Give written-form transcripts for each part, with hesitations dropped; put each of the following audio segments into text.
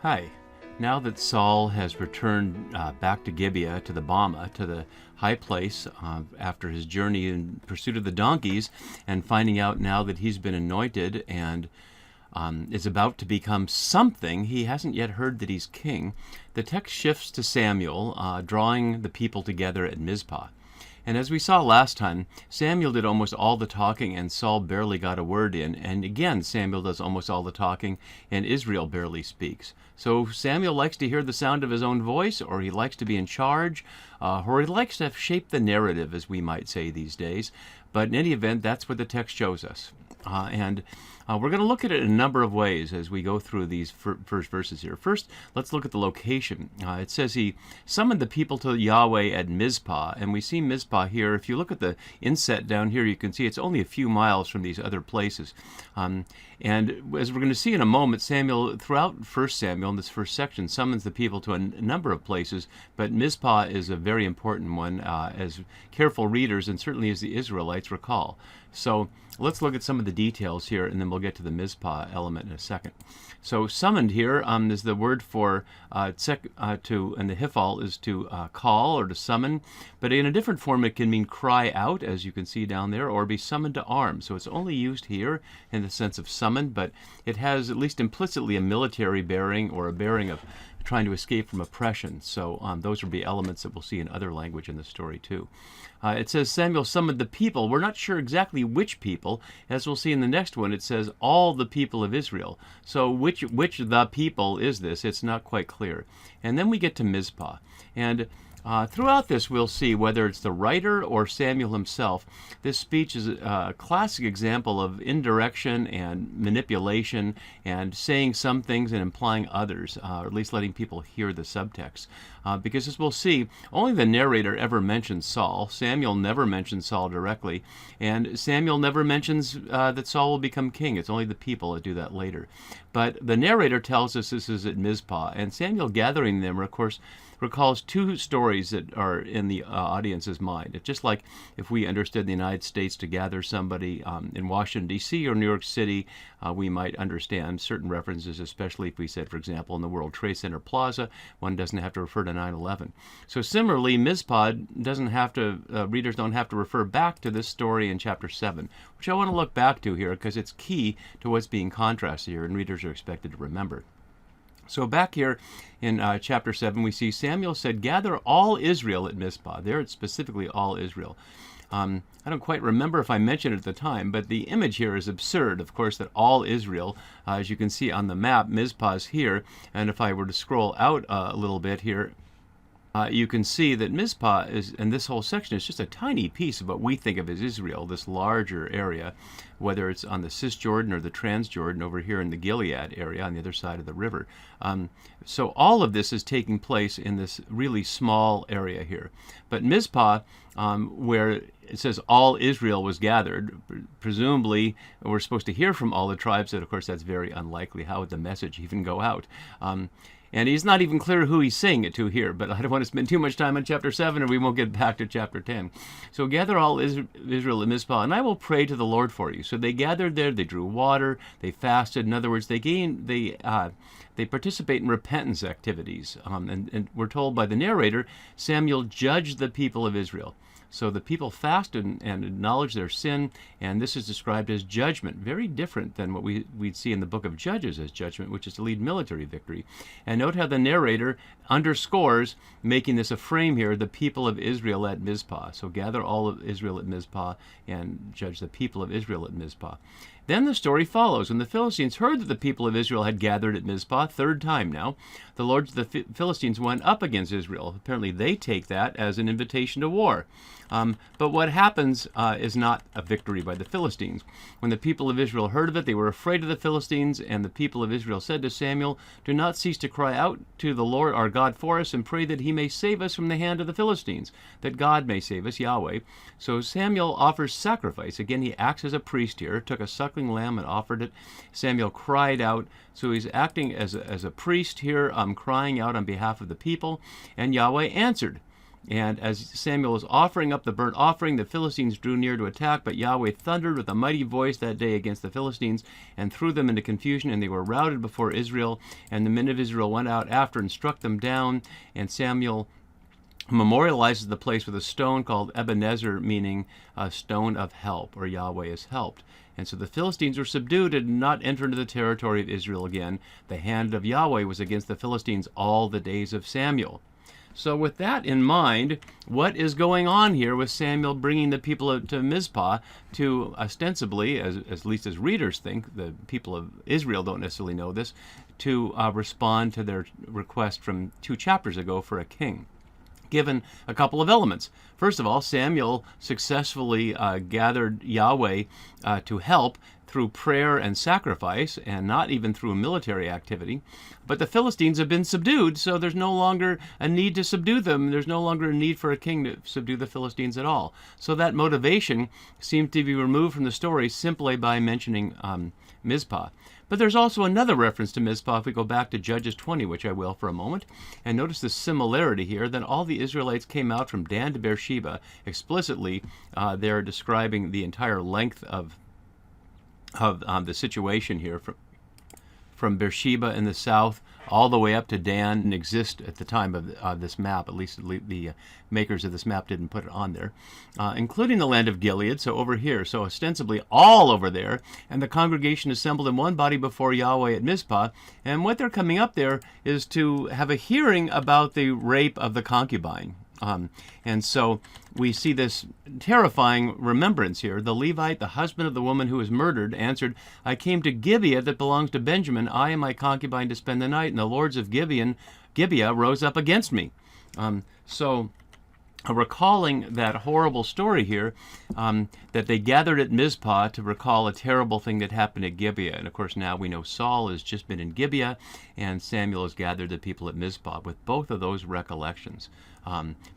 Hi. Now that Saul has returned back to Gibeah, to the Bama, to the high place, after his journey in pursuit of the donkeys, and finding out now that he's been anointed and is about to become something, he hasn't yet heard that he's king, the text shifts to Samuel, drawing the people together at Mizpah. And as we saw last time, Samuel did almost all the talking and Saul barely got a word in. And again, Samuel does almost all the talking and Israel barely speaks. So Samuel likes to hear the sound of his own voice, or he likes to be in charge, or he likes to shape the narrative, as we might say these days. But in any event, that's what the text shows us. We're going to look at it in a number of ways as we go through these first verses here. First, let's look at the location. It says he summoned the people to Yahweh at Mizpah, and we see Mizpah here. If you look at the inset down here, you can see it's only a few miles from these other places. And as we're going to see in a moment, Samuel, throughout 1 Samuel, in this first section, summons the people to a number of places, but Mizpah is a very important one, as careful readers, and certainly as the Israelites, recall. So let's look at some of the details here, and then we'll get to the Mizpah element in a second. So summoned here is the word for and the hifal is to call or to summon, but in a different form it can mean cry out, as you can see down there, or be summoned to arms. So it's only used here in the sense of summoned, but it has at least implicitly a military bearing, or a bearing of trying to escape from oppression. So those will be elements that we'll see in other language in the story too. It says Samuel summoned the people. We're not sure exactly which people. As we'll see in the next one, it says all the people of Israel. So which the people is this? It's not quite clear. And then we get to Mizpah. And throughout this, we'll see whether it's the writer or Samuel himself. This speech is a classic example of indirection and manipulation, and saying some things and implying others, or at least letting people hear the subtext. Because as we'll see, only the narrator ever mentions Saul. Samuel never mentions Saul directly, and Samuel never mentions that Saul will become king. It's only the people that do that later. But the narrator tells us this is at Mizpah, and Samuel gathering them, of course, recalls two stories that are in the audience's mind. It's just like if we understood the United States to gather somebody in Washington, D.C. or New York City, we might understand certain references, especially if we said, for example, in the World Trade Center Plaza, one doesn't have to refer to 9/11. So similarly, Mizpah doesn't have to, readers don't have to refer back to this story in chapter 7, which I want to look back to here because it's key to what's being contrasted here, and readers are expected to remember. So back here in chapter 7, we see Samuel said, "Gather all Israel at Mizpah." There it's specifically all Israel. I don't quite remember if I mentioned it at the time, but the image here is absurd, of course, that all Israel, as you can see on the map, Mizpah is here. And if I were to scroll out a little bit here, you can see that Mizpah is, and this whole section is just a tiny piece of what we think of as Israel, this larger area, whether it's on the Cisjordan or the Transjordan over here in the Gilead area on the other side of the river. So all of this is taking place in this really small area here. But Mizpah, where it says all Israel was gathered, presumably we're supposed to hear from all the tribes, and of course that's very unlikely. How would the message even go out? And he's not even clear who he's saying it to here, but I don't want to spend too much time on chapter 7, or we won't get back to chapter 10. So gather all Israel at Mizpah, and I will pray to the Lord for you. So they gathered there, they drew water, they fasted. In other words, they participate in repentance activities. And we're told by the narrator, Samuel judged the people of Israel. So the people fasted and acknowledged their sin, and this is described as judgment, very different than what we'd see in the book of Judges as judgment, which is to lead military victory. And note how the narrator underscores, making this a frame here, the people of Israel at Mizpah. So gather all of Israel at Mizpah and judge the people of Israel at Mizpah. Then the story follows. When the Philistines heard that the people of Israel had gathered at Mizpah, third time now, the Philistines went up against Israel. Apparently they take that as an invitation to war. But what happens is not a victory by the Philistines. When the people of Israel heard of it, they were afraid of the Philistines, and the people of Israel said to Samuel, "Do not cease to cry out to the Lord our God for us, and pray that he may save us from the hand of the Philistines, that God may save us, Yahweh." So Samuel offers sacrifice. Again, he acts as a priest here, took a suckling lamb and offered it. Samuel cried out. So he's acting as a priest here, crying out on behalf of the people, and Yahweh answered. And as Samuel was offering up the burnt offering, the Philistines drew near to attack, but Yahweh thundered with a mighty voice that day against the Philistines and threw them into confusion, and they were routed before Israel. And the men of Israel went out after and struck them down. And Samuel memorializes the place with a stone called Ebenezer, meaning a stone of help, or Yahweh has helped. And so the Philistines were subdued and did not enter into the territory of Israel again. The hand of Yahweh was against the Philistines all the days of Samuel. So with that in mind, what is going on here with Samuel bringing the people to Mizpah to ostensibly, at least as readers think, the people of Israel don't necessarily know this, to respond to their request from 2 chapters ago for a king? Given a couple of elements. First of all, Samuel successfully gathered Yahweh to help through prayer and sacrifice, and not even through military activity. But the Philistines have been subdued, so there's no longer a need to subdue them. There's no longer a need for a king to subdue the Philistines at all. So that motivation seems to be removed from the story simply by mentioning Mizpah. But there's also another reference to Mizpah if we go back to Judges 20, which I will for a moment. And notice the similarity here. Then all the Israelites came out from Dan to Beersheba. Explicitly, they're describing the entire length of the situation here from Beersheba in the south all the way up to Dan, and exist at the time of this map. At least the makers of this map didn't put it on there, including the land of Gilead, so over here, so ostensibly all over there. And the congregation assembled in one body before Yahweh at Mizpah, and what they're coming up there is to have a hearing about the rape of the concubine. And so we see this terrifying remembrance here. The Levite, the husband of the woman who was murdered, answered, I came to Gibeah that belongs to Benjamin, I and my concubine to spend the night, and the lords of Gibeah rose up against me. Recalling that horrible story here, that they gathered at Mizpah to recall a terrible thing that happened at Gibeah. And of course now we know Saul has just been in Gibeah, and Samuel has gathered the people at Mizpah with both of those recollections.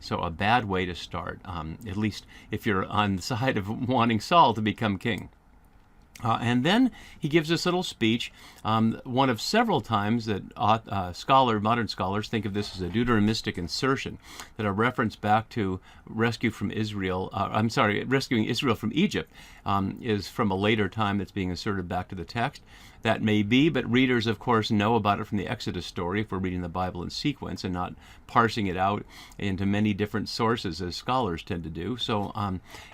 So a bad way to start, at least if you're on the side of wanting Saul to become king. And then he gives this little speech, one of several times that modern scholars think of this as a Deuteronomistic insertion, that a reference back to rescuing Israel from Egypt is from a later time that's being inserted back to the text. That may be, but readers, of course, know about it from the Exodus story if we're reading the Bible in sequence and not parsing it out into many different sources as scholars tend to do. So,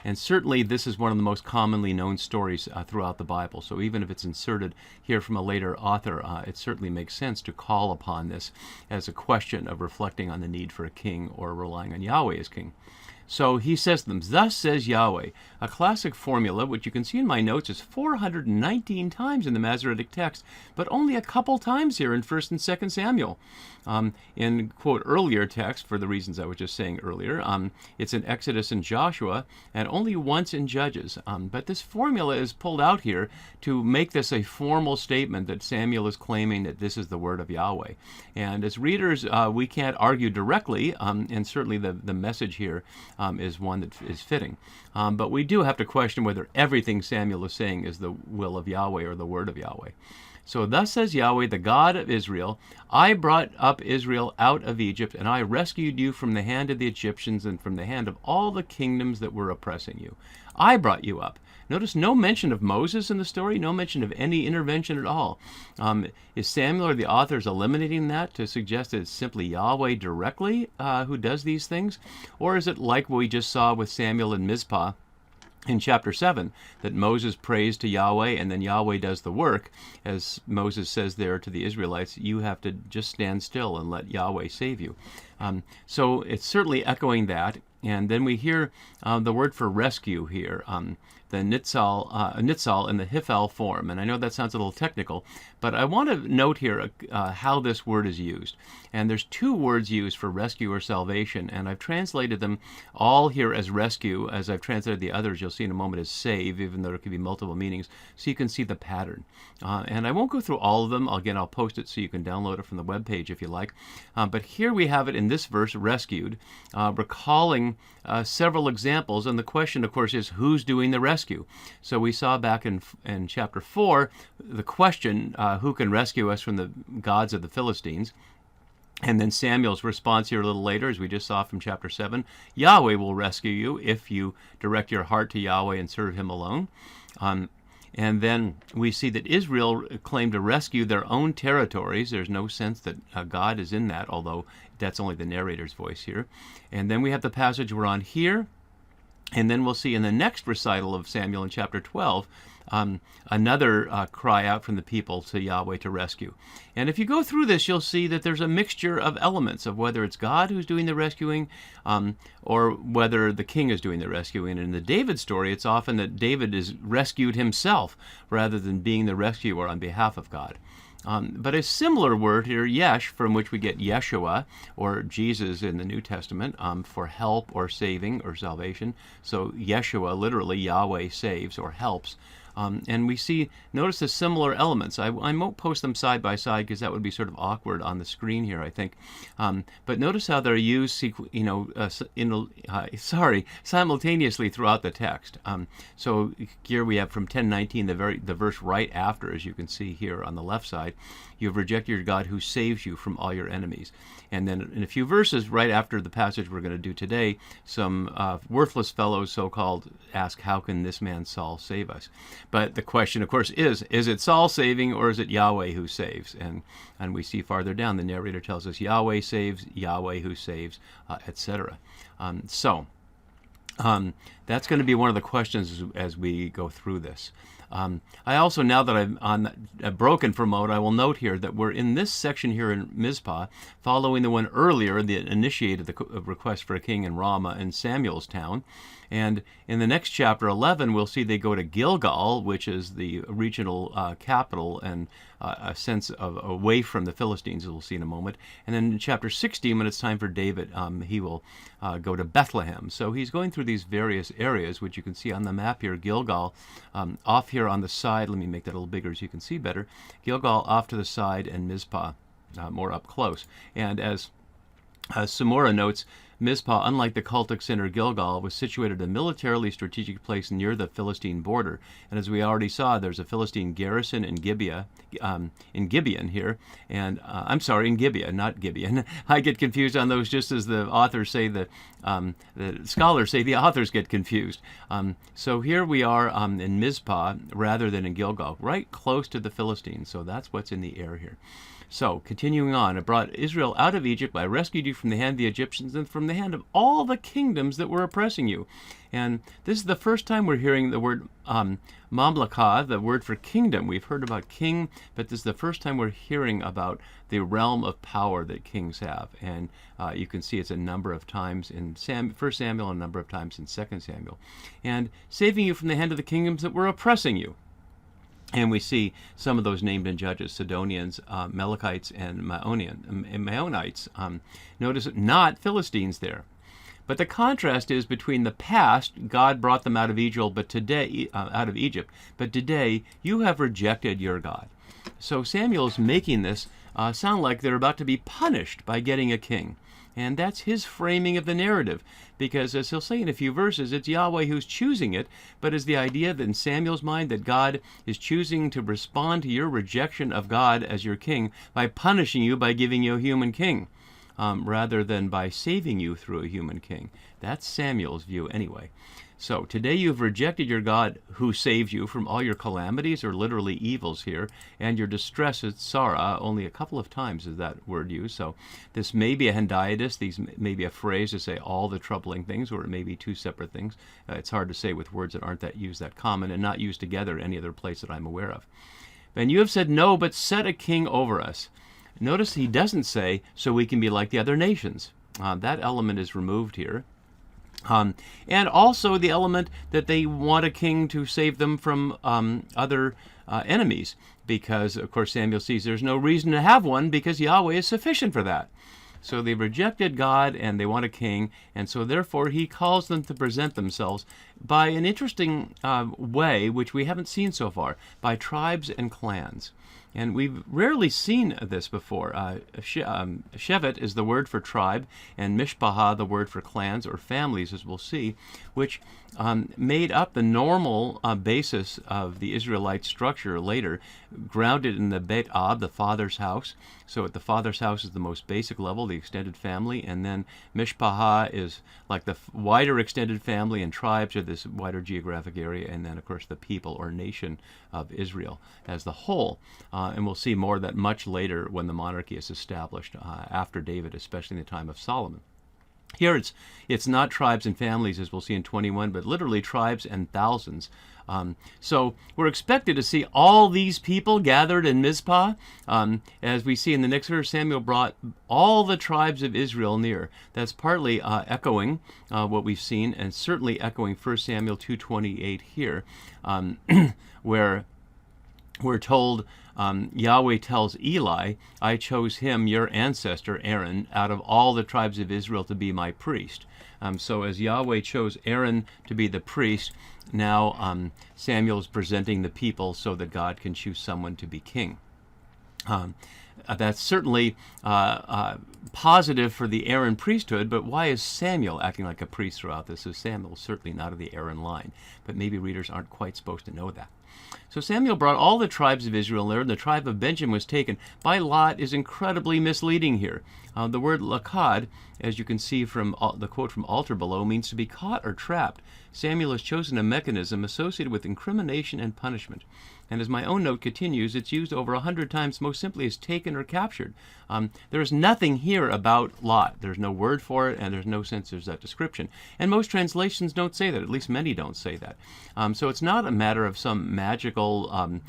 and certainly this is one of the most commonly known stories throughout the Bible. So even if it's inserted here from a later author, it certainly makes sense to call upon this as a question of reflecting on the need for a king or relying on Yahweh as king. So he says to them, thus says Yahweh. A classic formula, which you can see in my notes, is 419 times in the Masoretic text, but only a couple times here in 1 and 2 Samuel. In, quote, earlier text, for the reasons I was just saying earlier, it's in Exodus and Joshua, and only once in Judges. But this formula is pulled out here to make this a formal statement that Samuel is claiming that this is the word of Yahweh. And as readers, we can't argue directly, and certainly the message here is one that is fitting. But we do have to question whether everything Samuel is saying is the will of Yahweh or the word of Yahweh. So thus says Yahweh, the God of Israel, I brought up Israel out of Egypt, and I rescued you from the hand of the Egyptians and from the hand of all the kingdoms that were oppressing you. I brought you up. Notice no mention of Moses in the story, no mention of any intervention at all. Is Samuel or the authors eliminating that to suggest that it's simply Yahweh directly who does these things? Or is it like what we just saw with Samuel and Mizpah in chapter 7, that Moses prays to Yahweh and then Yahweh does the work? As Moses says there to the Israelites, you have to just stand still and let Yahweh save you. So it's certainly echoing that. And then we hear the word for rescue here, the nitzal in the hifal form. And I know that sounds a little technical, but I want to note here how this word is used. And there's two words used for rescue or salvation, and I've translated them all here as rescue. As I've translated the others, you'll see in a moment, as save, even though there could be multiple meanings, so you can see the pattern. And I won't go through all of them. Again, I'll post it so you can download it from the webpage if you like. But here we have it in this verse, rescued, recalling several examples. And the question, of course, is who's doing the rescue? So we saw back in chapter 4, the question, who can rescue us from the gods of the Philistines? And then Samuel's response here a little later, as we just saw from chapter 7, Yahweh will rescue you if you direct your heart to Yahweh and serve him alone. And then we see that Israel claimed to rescue their own territories. There's no sense that God is in that, although that's only the narrator's voice here. And then we have the passage we're on here. And then we'll see in the next recital of Samuel in chapter 12, another cry out from the people to Yahweh to rescue. And if you go through this, you'll see that there's a mixture of elements of whether it's God who's doing the rescuing or whether the king is doing the rescuing. And in the David story, it's often that David is rescued himself rather than being the rescuer on behalf of God. But a similar word here, yesh, from which we get Yeshua, or Jesus in the New Testament, for help or saving or salvation. So Yeshua, literally Yahweh saves or helps. And we see, notice the similar elements. I won't post them side by side because that would be sort of awkward on the screen here, I think. But notice how they're used, simultaneously throughout the text. So here we have from 10:19, the verse right after, as you can see here on the left side. You have rejected your God who saves you from all your enemies. And then in a few verses right after the passage we're going to do today, some worthless fellows, so-called, ask, how can this man Saul save us? But the question, of course, is it Saul saving or is it Yahweh who saves? And we see farther down, the narrator tells us Yahweh saves, Yahweh who saves, etc. That's going to be one of the questions as we go through this. I also, now that I'm on a broken for mode, I will note here that we're in this section here in Mizpah, following the one earlier that initiated the request for a king in Ramah in Samuel's town. And in the next chapter 11, we'll see they go to Gilgal, which is the regional capital and a sense of away from the Philistines, as we'll see in a moment. And then in chapter 16, when it's time for David, he will go to Bethlehem. So he's going through these various areas, which you can see on the map here. Gilgal, off here on the side, let me make that a little bigger so you can see better. Gilgal off to the side, and Mizpah more up close. And as Samora notes, Mizpah, unlike the cultic center Gilgal, was situated in a militarily strategic place near the Philistine border. And as we already saw, there's a Philistine garrison in Gibeon here. And I'm sorry, in Gibeah, not Gibeon. I get confused on those, just as the authors say the scholars say the authors get confused. So here we are in Mizpah rather than in Gilgal, right close to the Philistines. So that's what's in the air here. So, continuing on, I brought Israel out of Egypt. I rescued you from the hand of the Egyptians and from the hand of all the kingdoms that were oppressing you. And this is the first time we're hearing the word mamlakah, the word for kingdom. We've heard about king, but this is the first time we're hearing about the realm of power that kings have. And you can see it's a number of times in 1 Samuel, a number of times in 2 Samuel. And saving you from the hand of the kingdoms that were oppressing you. And we see some of those named in Judges, Sidonians, Melikites, and Maonites. Notice not Philistines there. But the contrast is between the past, God brought them out of Egypt, but today you have rejected your God. So Samuel is making this sound like they're about to be punished by getting a king. And that's his framing of the narrative, because as he'll say in a few verses, it's Yahweh who's choosing it, but is the idea that in Samuel's mind that God is choosing to respond to your rejection of God as your king by punishing you by giving you a human king, rather than by saving you through a human king. That's Samuel's view anyway. So today you've rejected your God who saves you from all your calamities, or literally evils here, and your distresses, Sarah. Only a couple of times is that word used. So this may be a hendiadys. These may be a phrase to say all the troubling things, or it may be two separate things. It's hard to say with words that aren't that used that common and not used together any other place that I'm aware of. And you have said, no, but set a king over us. Notice he doesn't say, so we can be like the other nations. That element is removed here. And also the element that they want a king to save them from other enemies, because, of course, Samuel sees there's no reason to have one because Yahweh is sufficient for that. So they've rejected God and they want a king, and so therefore he calls them to present themselves by an interesting way, which we haven't seen so far, by tribes and clans. And we've rarely seen this before. Shevet is the word for tribe, and Mishpah the word for clans or families, as we'll see, which made up the normal basis of the Israelite structure later, grounded in the Beit Ab, the father's house. So at the father's house is the most basic level, the extended family, and then Mishpah is like the wider extended family, and tribes are this wider geographic area, and then, of course, the people or nation of Israel as the whole. And we'll see more of that much later when the monarchy is established after David, especially in the time of Solomon. Here it's not tribes and families, as we'll see in 21, but literally tribes and thousands. So we're expected to see all these people gathered in Mizpah. As we see in the next verse, Samuel brought all the tribes of Israel near. That's partly echoing what we've seen, and certainly echoing 1 Samuel 2:28 here, where we're told Yahweh tells Eli, I chose him, your ancestor Aaron, out of all the tribes of Israel to be my priest. So as Yahweh chose Aaron to be the priest, now Samuel is presenting the people so that God can choose someone to be king. That's certainly positive for the Aaron priesthood, but why is Samuel acting like a priest throughout this? So Samuel is certainly not of the Aaron line, but maybe readers aren't quite supposed to know that. So Samuel brought all the tribes of Israel there, and the tribe of Benjamin was taken. By lot is incredibly misleading here. The word lakad, as you can see from the quote from altar below, means to be caught or trapped. Samuel has chosen a mechanism associated with incrimination and punishment. And as my own note continues, it's used over 100 times most simply as taken or captured. There is nothing here about Lot. There's no word for it, and there's no sense there's that description. And most translations don't say that. At least many don't say that. So it's not a matter of some magical,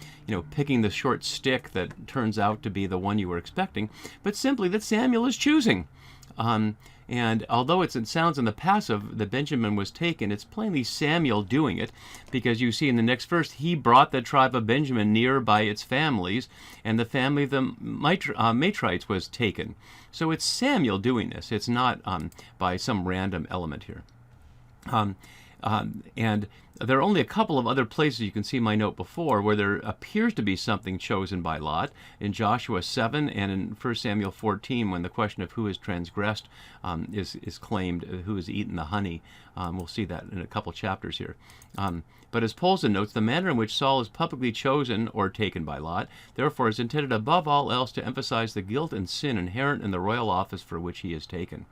picking the short stick that turns out to be the one you were expecting, but simply that Samuel is choosing. And although it sounds in the passive that Benjamin was taken, it's plainly Samuel doing it, because you see in the next verse, he brought the tribe of Benjamin near by its families, and the family of the Matrites was taken. So it's Samuel doing this. It's not by some random element here. And there are only a couple of other places, you can see my note before, where there appears to be something chosen by Lot. In Joshua 7 and in 1 Samuel 14, when the question of who has transgressed is claimed, who has eaten the honey. We'll see that in a couple chapters here. But as Polson notes, the manner in which Saul is publicly chosen or taken by Lot, therefore, is intended above all else to emphasize the guilt and sin inherent in the royal office for which he is taken.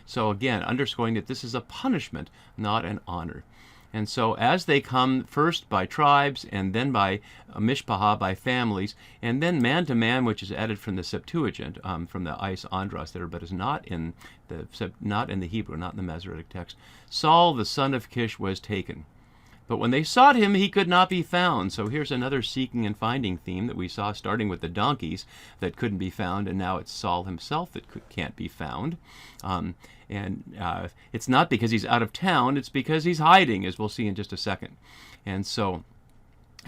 So again, underscoring that this is a punishment, not an honor. And so as they come first by tribes, and then by Mishpah, by families, and then man to man, which is added from the Septuagint, from the Eis Andros there, but is not in the Hebrew, not in the Masoretic text. Saul, the son of Kish, was taken. But when they sought him, he could not be found. So here's another seeking and finding theme that we saw starting with the donkeys that couldn't be found, and now it's Saul himself that can't be found. It's not because he's out of town, it's because he's hiding, as we'll see in just a second. And so,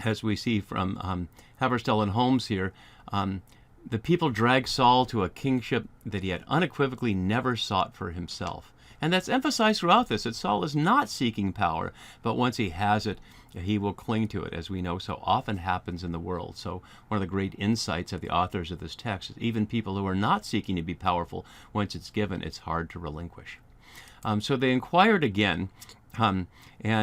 as we see from Haberstell and Holmes here, the people drag Saul to a kingship that he had unequivocally never sought for himself. And that's emphasized throughout this, that Saul is not seeking power, but once he has it, he will cling to it, as we know so often happens in the world. So one of the great insights of the authors of this text is even people who are not seeking to be powerful, once it's given, it's hard to relinquish. So they inquired again, and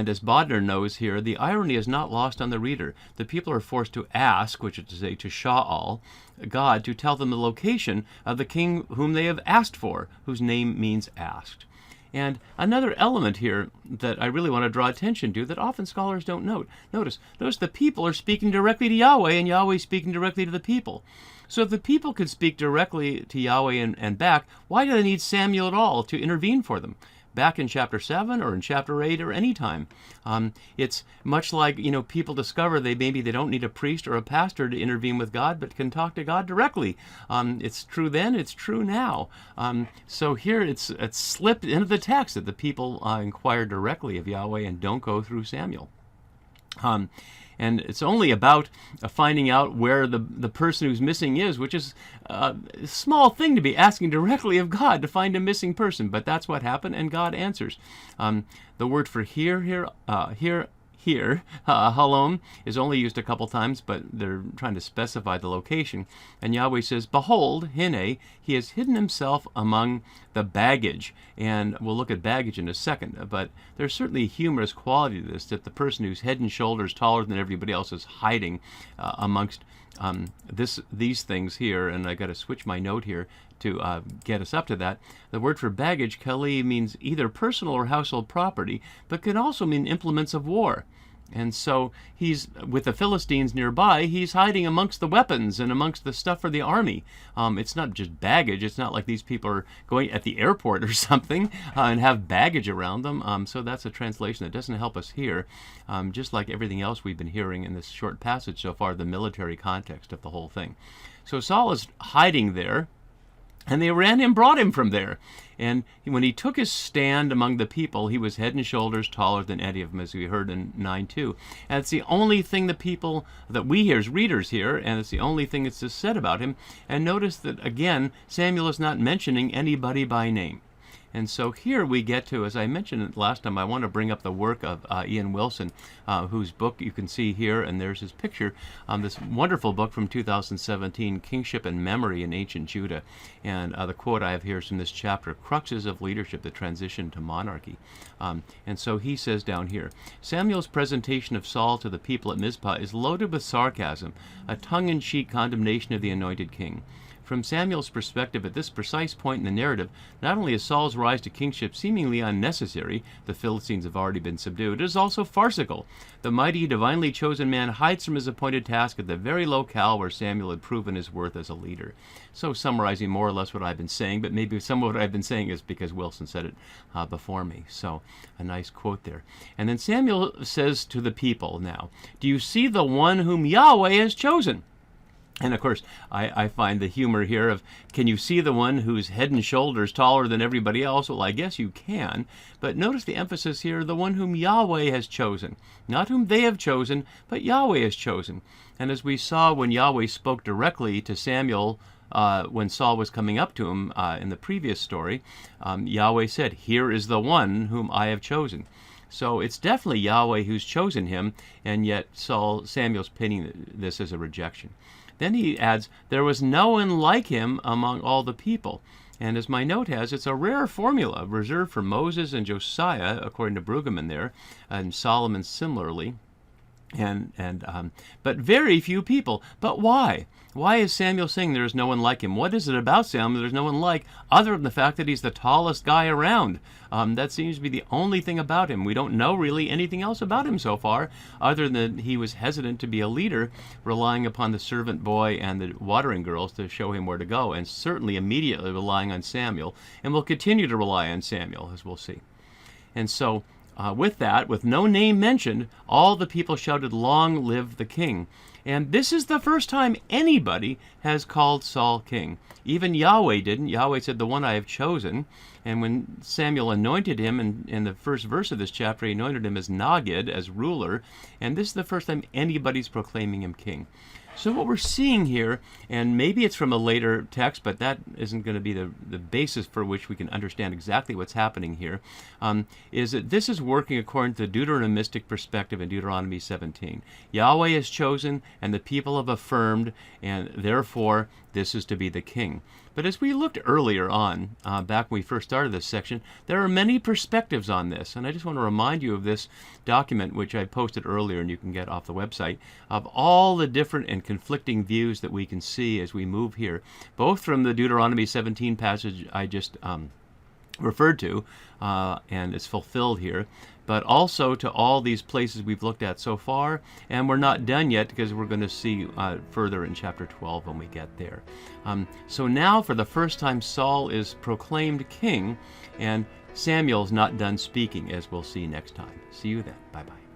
as Bodner knows here, the irony is not lost on the reader. The people are forced to ask, which is to say to Sha'al, God, to tell them the location of the king whom they have asked for, whose name means asked. And another element here that I really want to draw attention to that often scholars don't note. Notice the people are speaking directly to Yahweh, and Yahweh speaking directly to the people. So if the people could speak directly to Yahweh and back, why do they need Samuel at all to intervene for them? Back in chapter 7 or in chapter 8 or any time. It's much like, people discover they don't need a priest or a pastor to intervene with God, but can talk to God directly. It's true then, it's true now. So here it's slipped into the text that the people inquire directly of Yahweh and don't go through Samuel. And it's only about finding out where the person who's missing is, which is a small thing to be asking directly of God to find a missing person. But that's what happened, and God answers. The word for here here. Halom is only used a couple times, but they're trying to specify the location. And Yahweh says, behold, hine, he has hidden himself among the baggage. And we'll look at baggage in a second, but there's certainly a humorous quality to this, that the person who's head and shoulders taller than everybody else is hiding amongst these things here. And I got to switch my note here to get us up to that. The word for baggage, kali, means either personal or household property, but can also mean implements of war. And so he's, with the Philistines nearby, he's hiding amongst the weapons and amongst the stuff for the army. It's not just baggage. It's not like these people are going at the airport or something and have baggage around them. So that's a translation that doesn't help us here. Just like everything else we've been hearing in this short passage so far, the military context of the whole thing. So Saul is hiding there, and they ran him, brought him from there. And when he took his stand among the people, he was head and shoulders taller than any of them, as we heard in 9:2. And it's the only thing the people that we hear as readers hear, and it's the only thing that's said about him. And notice that, again, Samuel is not mentioning anybody by name. And so here we get to, as I mentioned last time, I want to bring up the work of Ian Wilson, whose book you can see here, and there's his picture, this wonderful book from 2017, Kingship and Memory in Ancient Judah. And the quote I have here is from this chapter, Cruxes of Leadership, the Transition to Monarchy. And so he says down here, Samuel's presentation of Saul to the people at Mizpah is loaded with sarcasm, a tongue-in-cheek condemnation of the anointed king. From Samuel's perspective, at this precise point in the narrative, not only is Saul's rise to kingship seemingly unnecessary, the Philistines have already been subdued, it is also farcical. The mighty, divinely chosen man hides from his appointed task at the very locale where Samuel had proven his worth as a leader. So summarizing more or less what I've been saying, but maybe some of what I've been saying is because Wilson said it before me. So a nice quote there. And then Samuel says to the people now, do you see the one whom Yahweh has chosen? And of course, I find the humor here of, can you see the one who's head and shoulders taller than everybody else? Well, I guess you can. But notice the emphasis here, the one whom Yahweh has chosen. Not whom they have chosen, but Yahweh has chosen. And as we saw when Yahweh spoke directly to Samuel when Saul was coming up to him in the previous story, Yahweh said, here is the one whom I have chosen. So it's definitely Yahweh who's chosen him, and yet Samuel's pinning this as a rejection. Then he adds, there was no one like him among all the people. And as my note has, it's a rare formula reserved for Moses and Josiah, according to Brueggemann there, and Solomon similarly. But very few people. But why? Why is Samuel saying there is no one like him? What is it about Samuel there's no one like, other than the fact that he's the tallest guy around? That seems to be the only thing about him. We don't know really anything else about him so far, other than he was hesitant to be a leader, relying upon the servant boy and the watering girls to show him where to go, and certainly immediately relying on Samuel, and will continue to rely on Samuel, as we'll see. And so, with that, with no name mentioned, all the people shouted, long live the king. And this is the first time anybody has called Saul king. Even Yahweh didn't. Yahweh said, the one I have chosen. And when Samuel anointed him in the first verse of this chapter, he anointed him as Nagid, as ruler. And this is the first time anybody's proclaiming him king. So what we're seeing here, and maybe it's from a later text, but that isn't going to be the basis for which we can understand exactly what's happening here, is that this is working according to the Deuteronomistic perspective in Deuteronomy 17. Yahweh has chosen, and the people have affirmed, and therefore this is to be the king. But as we looked earlier on, back when we first started this section, there are many perspectives on this. And I just want to remind you of this document, which I posted earlier, and you can get off the website, of all the different and conflicting views that we can see as we move here, both from the Deuteronomy 17 passage I just referred to, and it's fulfilled here, but also to all these places we've looked at so far, and we're not done yet because we're going to see further in chapter 12 when we get there. So now, for the first time, Saul is proclaimed king, and Samuel's not done speaking, as we'll see next time. See you then. Bye-bye.